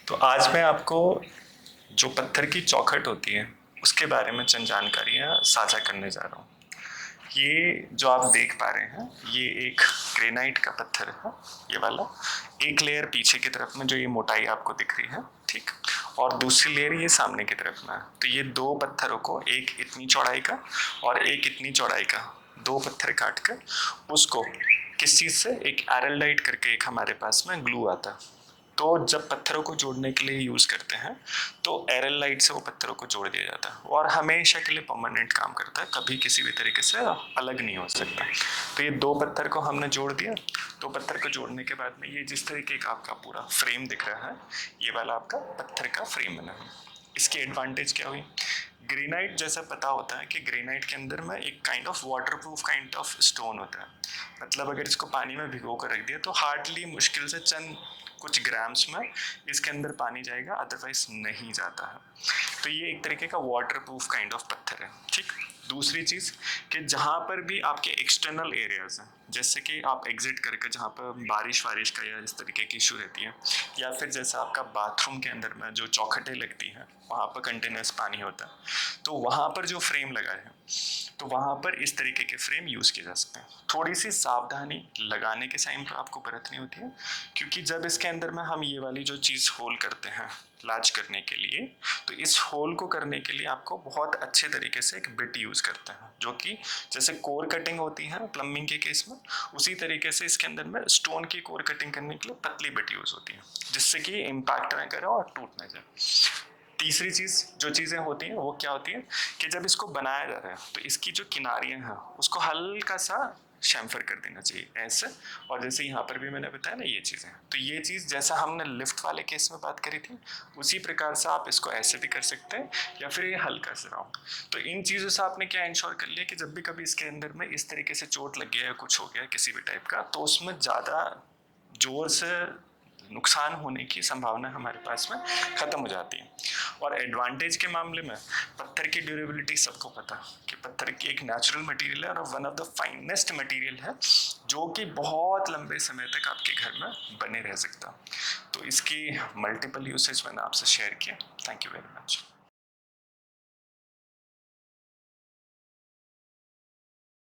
तो आज मैं आपको जो पत्थर की चौखट होती है उसके बारे में चंद जानकारियाँ साझा करने जा रहा हूँ। ये जो आप देख पा रहे हैं ये एक ग्रेनाइट का पत्थर है, ये वाला। एक लेयर पीछे की तरफ में जो ये मोटाई आपको दिख रही है, ठीक, और दूसरी लेयर ये सामने की तरफ में है। तो ये दो पत्थरों को, एक इतनी चौड़ाई का और एक इतनी चौड़ाई का, दो पत्थर काट कर उसको किस चीज़ से, एक एरलडाइट करके एक हमारे पास में ग्लू आता है, तो जब पत्थरों को जोड़ने के लिए यूज़ करते हैं तो एरल लाइट से वो पत्थरों को जोड़ दिया जाता है और हमेशा के लिए परमानेंट काम करता है, कभी किसी भी तरीके से अलग नहीं हो सकता। तो ये दो पत्थर को हमने जोड़ दिया। दो पत्थर को जोड़ने के बाद में ये जिस तरीके का आपका पूरा फ्रेम दिख रहा है, ये वाला आपका पत्थर का फ्रेम बना है। इसकी एडवांटेज क्या हुई? ग्रेनाइट जैसा पता होता है कि ग्रेनाइट के अंदर में एक kind of water proof kind of stone होता है। मतलब अगर इसको पानी में भिगो कर रख दिया तो हार्डली, मुश्किल से चंद कुछ ग्राम्स में इसके अंदर पानी जाएगा, अदरवाइज नहीं जाता है। तो ये एक तरीके का वाटर प्रूफ काइंड ऑफ पत्थर है, ठीक। दूसरी चीज़ कि जहाँ पर भी आपके एक्सटर्नल एरियाज हैं, जैसे कि आप एग्जिट करके जहाँ पर बारिश वारिश का या इस तरीके की इशू रहती है, या फिर जैसे आपका बाथरूम के अंदर में जो चौखटें लगती हैं वहाँ पर कंटिन्यूस पानी होता है, तो वहाँ पर जो फ्रेम लगा है तो वहाँ पर इस तरीके के फ्रेम यूज़ किए जा सकते हैं। थोड़ी सी सावधानी लगाने के टाइम पर आपको बरतनी होती है, क्योंकि जब इसके अंदर में हम ये वाली जो चीज़ होल करते हैं लार्ज करने के लिए, तो इस होल को करने के लिए आपको बहुत अच्छे तरीके से एक बिट यूज़ करते हैं, जो कि जैसे कोर कटिंग होती है प्लम्बिंग के केस में, उसी तरीके से इसके अंदर में स्टोन की कोर कटिंग करने के लिए पतली बिट यूज़ होती है, जिससे कि इम्पैक्ट ना करे और टूट ना जाए। तीसरी चीज़, जो चीज़ें होती हैं वो क्या होती है कि जब इसको बनाया जा रहा है तो इसकी जो किनारियाँ हैं उसको हल्का सा शैम्फर कर देना चाहिए ऐसे। और जैसे यहाँ पर भी मैंने बताया ना ये चीज़ें, तो ये चीज़ जैसा हमने लिफ्ट वाले केस में बात करी थी, उसी प्रकार से आप इसको ऐसे भी कर सकते हैं या फिर ये हल्का से राउंड। तो इन चीज़ों से आपने क्या इंश्योर कर लिया कि जब भी कभी इसके अंदर में इस तरीके से चोट लग गया या कुछ हो गया किसी भी टाइप का, तो उसमें ज़्यादा जोर से नुकसान होने की संभावना हमारे पास में ख़त्म हो जाती है। और एडवांटेज के मामले में पत्थर की ड्यूरेबिलिटी सबको पता कि पत्थर की एक नेचुरल मटेरियल है और one of the finest material है, जो कि बहुत लंबे समय तक आपके घर में बने रह सकता। तो इसकी मल्टीपल यूसेज मैंने आपसे शेयर किया। Thank you very much.